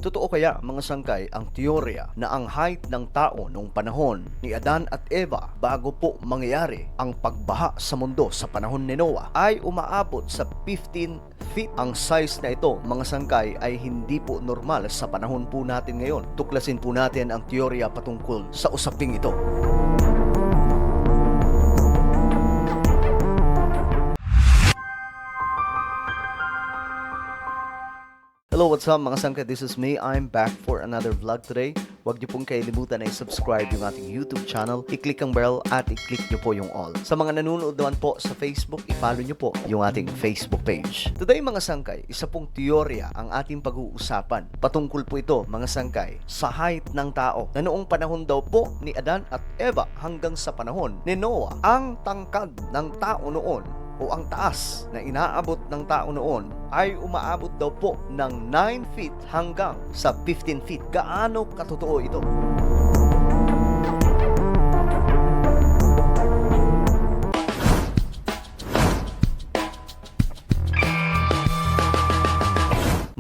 Totoo kaya mga sangkay ang teorya na ang height ng tao noong panahon ni Adan at Eva bago po mangyari ang pagbaha sa mundo sa panahon ni Noah ay umaabot sa 15 feet. Ang size na ito mga sangkay ay hindi po normal sa panahon po natin ngayon. Tuklasin po natin ang teorya patungkol sa usaping ito. Hello, what's up mga sangkay? This is me. I'm back for another vlog today. Huwag niyo pong kailimutan na i-subscribe yung ating YouTube channel. I-click ang bell at i-click niyo po yung all. Sa mga nanonood naman po sa Facebook, i-follow niyo po yung ating Facebook page. Today mga sangkay, isa pong teorya ang ating pag-uusapan. Patungkol po ito mga sangkay sa height ng tao na noong panahon daw po ni Adan at Eva hanggang sa panahon ni Noah. Ang tangkad ng tao noon o ang taas na inaabot ng tao noon ay umaabot daw po ng 9 feet hanggang sa 15 feet. Gaano katotoo ito?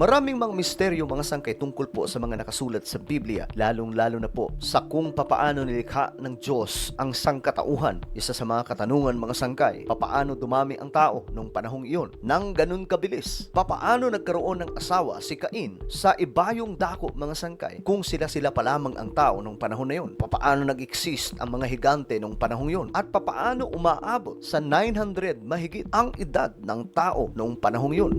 Maraming mga misteryo mga sangkay tungkol po sa mga nakasulat sa Biblia, lalong-lalo na po sa kung papaano nilikha ng Diyos ang sangkatauhan. Isa sa mga katanungan mga sangkay, papaano dumami ang tao nung panahong iyon nang ganun kabilis? Papaano nagkaroon ng asawa si Cain sa ibayong dako mga sangkay kung sila pa lamang ang tao nung panahon na iyon? Papaano nag-exist ang mga higante nung panahong iyon? At papaano umaabot sa 900 mahigit ang edad ng tao noong panahong iyon?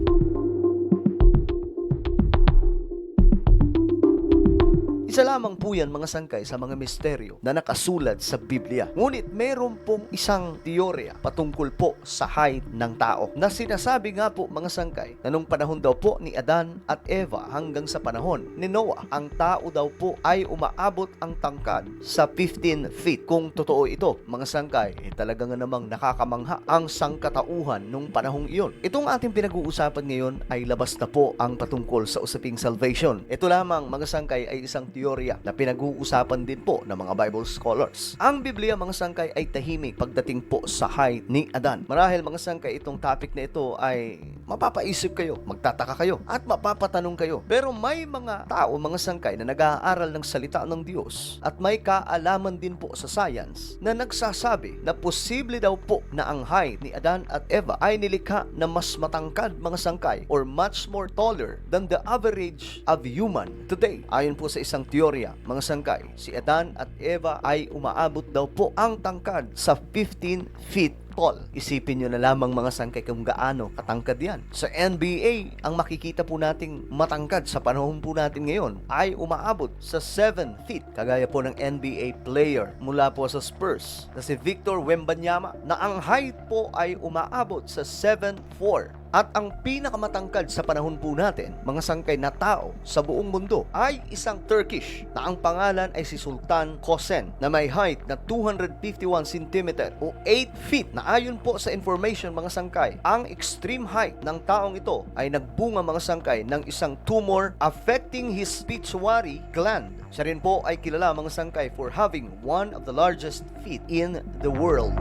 Isa lamang po yan mga sangkay sa mga misteryo na nakasulat sa Biblia. Ngunit meron pong isang teorya patungkol po sa height ng tao na sinasabi nga po mga sangkay na nung panahon daw po ni Adan at Eva hanggang sa panahon ni Noah, ang tao daw po ay umaabot ang tangkad sa 15 feet. Kung totoo ito mga sangkay, talaga nga namang nakakamangha ang sangkatauhan nung panahong iyon. Itong ating pinag-uusapan ngayon ay labas na po ang patungkol sa usaping salvation. Ito lamang mga sangkay ay isang teorya na pinag-uusapan din po ng mga Bible scholars. Ang Biblia mga sangkay ay tahimik pagdating po sa height ni Adan. Marahil mga sangkay itong topic na ito ay mapapaisip kayo, magtataka kayo at mapapatanong kayo. Pero may mga tao mga sangkay na nag-aaral ng salita ng Diyos at may kaalaman din po sa science na nagsasabi na posible daw po na ang height ni Adan at Eva ay nilikha na mas matangkad mga sangkay or much more taller than the average of human today. Ayon po sa isang teorya, mga sangkay, si Adan at Eva ay umaabot daw po ang tangkad sa 15 feet tall. Isipin nyo na lamang mga sangkay kung gaano katangkad yan. Sa NBA, ang makikita po nating matangkad sa panahon po natin ngayon ay umaabot sa 7 feet. Kagaya po ng NBA player mula po sa Spurs na si Victor Wembanyama na ang height po ay umaabot sa 7'4". At ang pinakamatangkad sa panahon po natin, mga sangkay na tao sa buong mundo ay isang Turkish na ang pangalan ay si Sultan Kosen na may height na 251 cm o 8 feet na ayon po sa information mga sangkay, ang extreme height ng taong ito ay nagbunga mga sangkay ng isang tumor affecting his pituitary gland. Siya rin po ay kilala mga sangkay for having one of the largest feet in the world.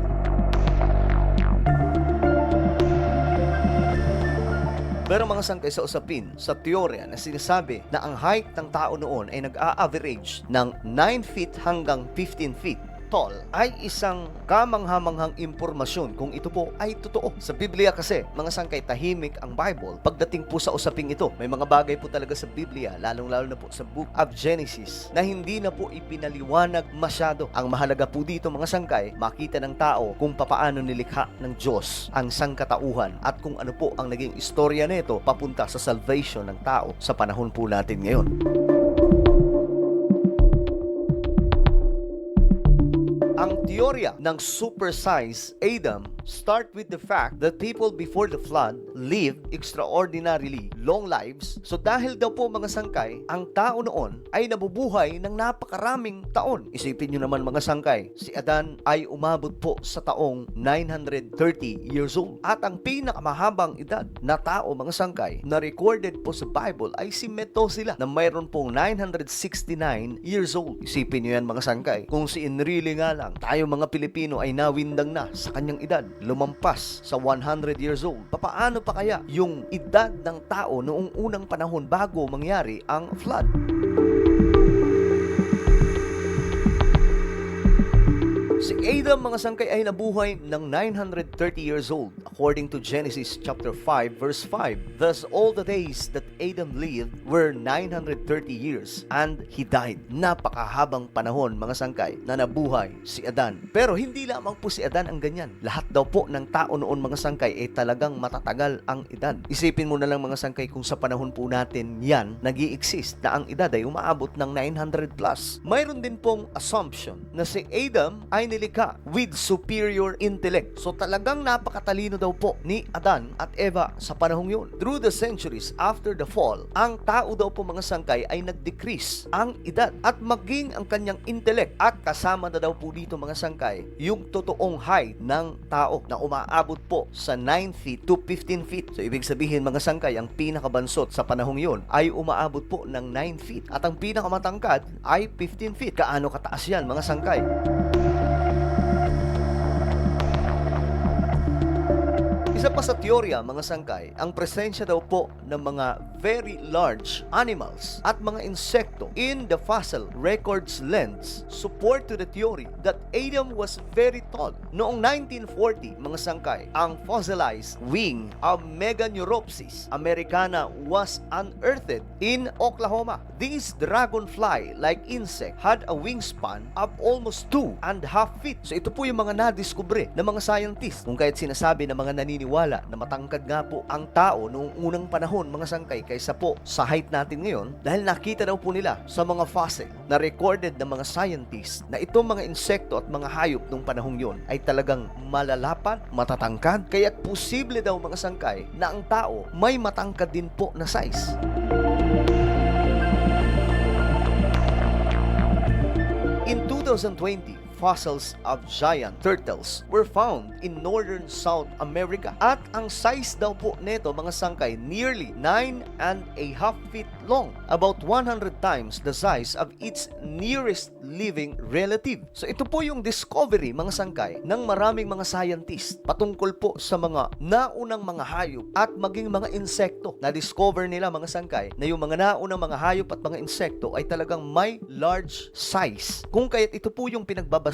Pero mga sangkay sa usapin, sa teorya na sinasabi na ang height ng tao noon ay nag-a-average ng 9 feet hanggang 15 feet tall ay isang kamanghamanghang impormasyon kung ito po ay totoo. Sa Biblia kasi, mga sangkay, tahimik ang Bible pagdating po sa usaping ito. May mga bagay po talaga sa Biblia, lalong-lalo na po sa Book of Genesis, na hindi na po ipinaliwanag masyado. Ang mahalaga po dito mga sangkay, makita ng tao kung papaano nilikha ng Diyos ang sangkatauhan at kung ano po ang naging istorya nito papunta sa salvation ng tao sa panahon po natin ngayon. Ang teorya ng supersize Adam start with the fact that people before the flood lived extraordinarily long lives. So dahil daw po mga sangkay, ang tao noon ay nabubuhay ng napakaraming taon. Isipin nyo naman mga sangkay, si Adan ay umabot po sa taong 930 years old. At ang pinakamahabang edad na tao mga sangkay na recorded po sa Bible ay si Methuselah na mayroon pong 969 years old. Isipin nyo yan mga sangkay, kung si Enrile nga lang, tayo mga Pilipino ay nawindang na sa kanyang edad. lumampas sa 100 years old. Papaano pa kaya yung edad ng tao noong unang panahon bago mangyari ang flood? Si Adam, mga sangkay, ay nabuhay ng 930 years old according to Genesis chapter 5 verse 5. Thus all the days that Adam lived were 930 years and he died. Napakahabang panahon, mga sangkay, na nabuhay si Adan. Pero hindi lamang po si Adan ang ganyan. Lahat daw po ng tao noon, mga sangkay, ay talagang matatagal ang edad. Isipin mo na lang, mga sangkay, kung sa panahon po natin yan nag-i-exist na ang edad ay umaabot ng 900 plus. Mayroon din pong assumption na si Adam ay nilikha with superior intellect. So talagang napakatalino daw po ni Adan at Eva sa panahong yun. Through the centuries after the fall, ang tao daw po, mga sangkay, ay nag-decrease ang edad at maging ang kanyang intellect, at kasama na daw po dito, mga sangkay, yung totoong height ng tao na umaabot po sa 9 feet to 15 feet. So ibig sabihin, mga sangkay, ang pinakabansot sa panahong yun ay umaabot po ng 9 feet at ang pinakamatangkad ay 15 feet. Kaano kataas yan, mga sangkay? Isa pa sa teorya, mga sangkay, ang presensya daw po ng mga very large animals at mga insekto in the fossil records lends support to the theory that Adam was very tall. Noong 1940, mga sangkay, ang fossilized wing of Meganeuropsis americana was unearthed in Oklahoma. This dragonfly-like insect had a wingspan of almost 2.5 feet. So ito po yung mga nadiskubre ng mga scientists, kung kaya't sinasabi ng mga naniniwala na matangkad nga po ang tao noong unang panahon, mga sangkay, kaysa po sa height natin ngayon, dahil nakita daw po nila sa mga fossil na recorded ng mga scientists na itong mga insekto at mga hayop noong panahong yon ay talagang malalapan, matatangkad, kaya't posible daw, mga sangkay, na ang tao may matangkad din po na size. In 2020, fossils of giant turtles were found in northern South America. At ang size daw po nito, mga sangkay, nearly 9.5 feet long, about 100 times the size of its nearest living relative. So ito po yung discovery, mga sangkay, ng maraming mga scientists patungkol po sa mga naunang mga hayop at maging mga insekto. Na-discover nila, mga sangkay, na yung mga naunang mga hayop at mga insekto ay talagang may large size. Kung kaya't ito po yung pinagbabasihan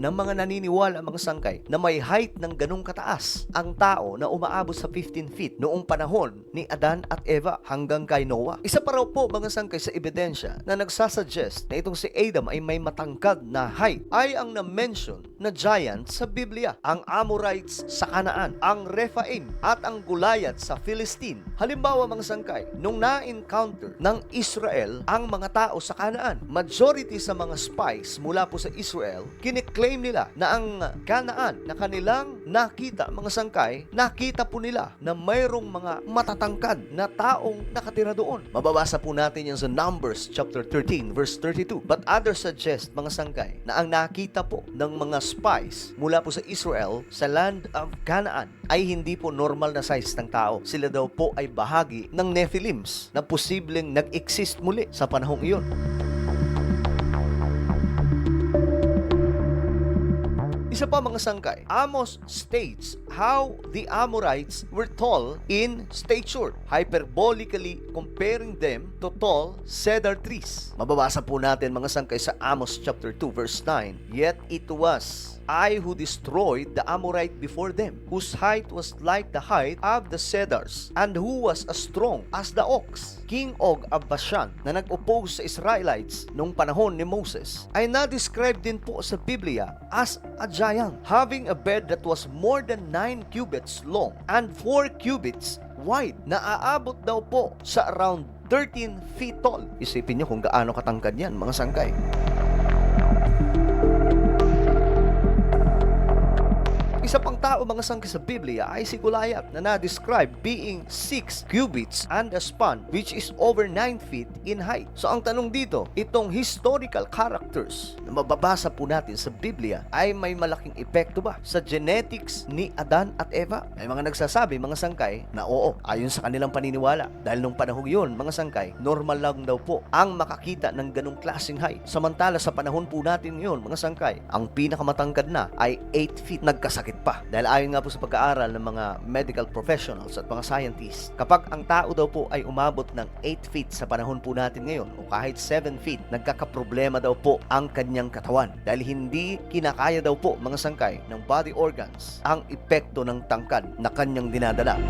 ng mga naniniwala, mga sangkay, na may height ng ganung kataas ang tao na umaabot sa 15 feet noong panahon ni Adan at Eva hanggang kay Noah. Isa pa raw po, mga sangkay, sa ebidensya na nagsasuggest na itong si Adam ay may matangkad na height ay ang na-mention na giant sa Biblia, ang Amorites sa Canaan, ang Rephaim at ang Goliath sa Philistine. Halimbawa, mga sangkay, nung na-encounter ng Israel ang mga tao sa Canaan, majority sa mga spies mula po sa Israel, kiniklaim nila na ang Canaan na kanilang nakita, mga sangkay, nakita po nila na mayroong mga matatangkad na taong nakatira doon. Mababasa po natin yan sa Numbers chapter 13 verse 32. But others suggest, mga sangkay, na ang nakita po ng mga spies mula po sa Israel sa land of Canaan ay hindi po normal na size ng tao. Sila daw po ay bahagi ng Nephilims na posibleng nag-exist muli sa panahong iyon. Isa pa, mga sangkay, Amos states how the Amorites were tall in stature, hyperbolically comparing them to tall cedar trees. Mababasa po natin, mga sangkay, sa Amos chapter 2 verse 9. Yet it was I who destroyed the Amorite before them, whose height was like the height of the cedars, and who was as strong as the ox. King Og of Bashan, na nag-oppose sa Israelites noong panahon ni Moses, ay na-describe din po sa Biblia as a giant, having a bed that was more than 9 cubits long and 4 cubits wide. Naaabot daw po sa around 13 feet tall. Isipin nyo kung gaano katangkad yan, mga sangkay. Isa pang tao, mga sangkay, sa Biblia ay si Goliath, na na-describe being 6 cubits and a span, which is over 9 feet in height. So ang tanong dito, itong historical characters na mababasa po natin sa Biblia ay may malaking epekto ba sa genetics ni Adan at Eva? May mga nagsasabi, mga sangkay, na oo, ayon sa kanilang paniniwala. Dahil nung panahon yun, mga sangkay, normal lang daw po ang makakita ng ganong klaseng height. Samantala sa panahon po natin ngayon, mga sangkay, ang pinakamatangkad na ay 8 feet. Nagkasakit pa. Dahil ayon nga po sa pag-aaral ng mga medical professionals at mga scientists, kapag ang tao daw po ay umabot ng 8 feet sa panahon po natin ngayon o kahit 7 feet, nagkakaproblema daw po ang kanyang katawan dahil hindi kinakaya daw po mga sangkay ng body organs ang epekto ng tangkad na kanyang dinadala.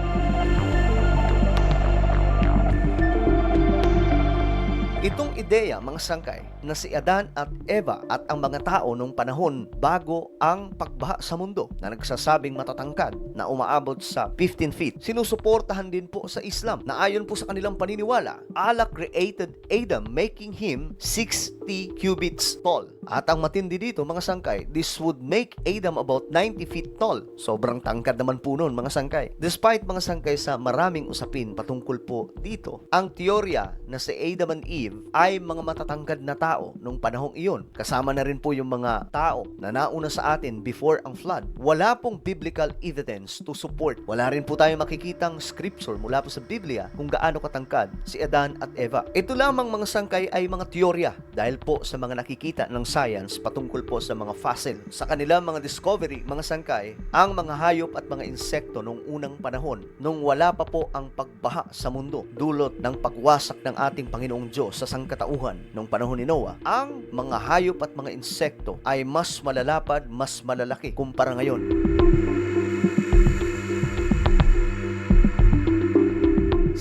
Itong ideya, mga sangkay, na si Adan at Eva at ang mga tao nung panahon bago ang pagbaha sa mundo na nagsasabing matatangkad na umaabot sa 15 feet, sinusuportahan din po sa Islam na ayon po sa kanilang paniniwala, Allah created Adam making him 60 cubits tall. At ang matindi dito, mga sangkay, this would make Adam about 90 feet tall. Sobrang tangkad naman po nun, mga sangkay. Despite, mga sangkay, sa maraming usapin patungkol po dito, ang teorya na si Adam and Eve ay mga matatangkad na tao nung panahong iyon. Kasama na rin po yung mga tao na nauna sa atin before ang flood. Wala pong biblical evidence to support. Wala rin po tayong makikitang scripture mula po sa Biblia kung gaano katangkad si Adan at Eva. Ito lamang, mga sangkay, ay mga teorya dahil po sa mga nakikita ng science patungkol po sa mga fossil. Sa kanilang mga discovery, mga sangkay, ang mga hayop at mga insekto nung unang panahon, nung wala pa po ang pagbaha sa mundo, dulot ng pagwasak ng ating Panginoong Diyos sa sangkatauhan nung panahon ni Noah, ang mga hayop at mga insekto ay mas malalapad, mas malalaki kumpara ngayon.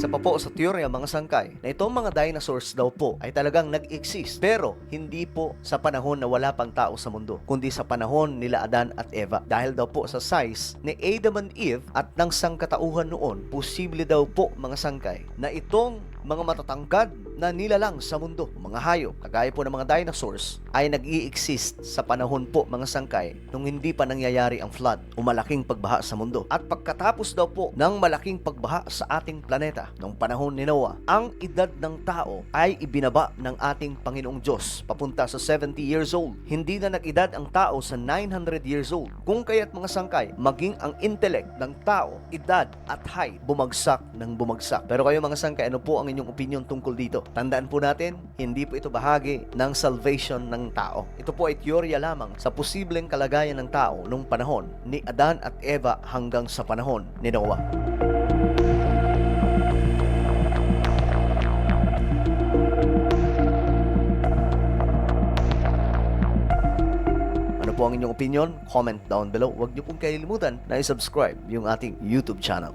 Sa pa po sa teorya, mga sangkay, na itong mga dinosaurs daw po ay talagang nag-exist, pero hindi po sa panahon na wala pang tao sa mundo, kundi sa panahon nila Adan at Eva. Dahil daw po sa size ni Adam and Eve at ng sangkatauhan noon, posible daw po, mga sangkay, na itong mga matatangkad na nilalang sa mundo, mga hayop, kagaya po ng mga dinosaurs, ay nag-i-exist sa panahon po, mga sangkay, nung hindi pa nangyayari ang flood o malaking pagbaha sa mundo. At pagkatapos daw po ng malaking pagbaha sa ating planeta, nung panahon ni Noah, ang edad ng tao ay ibinaba ng ating Panginoong Diyos papunta sa 70 years old. Hindi na nag-edad ang tao sa 900 years old. Kung kaya't, mga sangkay, maging ang intellect ng tao, edad at height, bumagsak ng bumagsak. Pero kayo, mga sangkay, ano po ang inyong opinion tungkol dito? Tandaan po natin, hindi po ito bahagi ng salvation ng tao. Ito po ay teorya lamang sa posibleng kalagayan ng tao nung panahon ni Adan at Eva hanggang sa panahon ni Noah. Ano po ang inyong opinion? Comment down below. Huwag niyo pong kalilimutan na i-subscribe yung ating YouTube channel.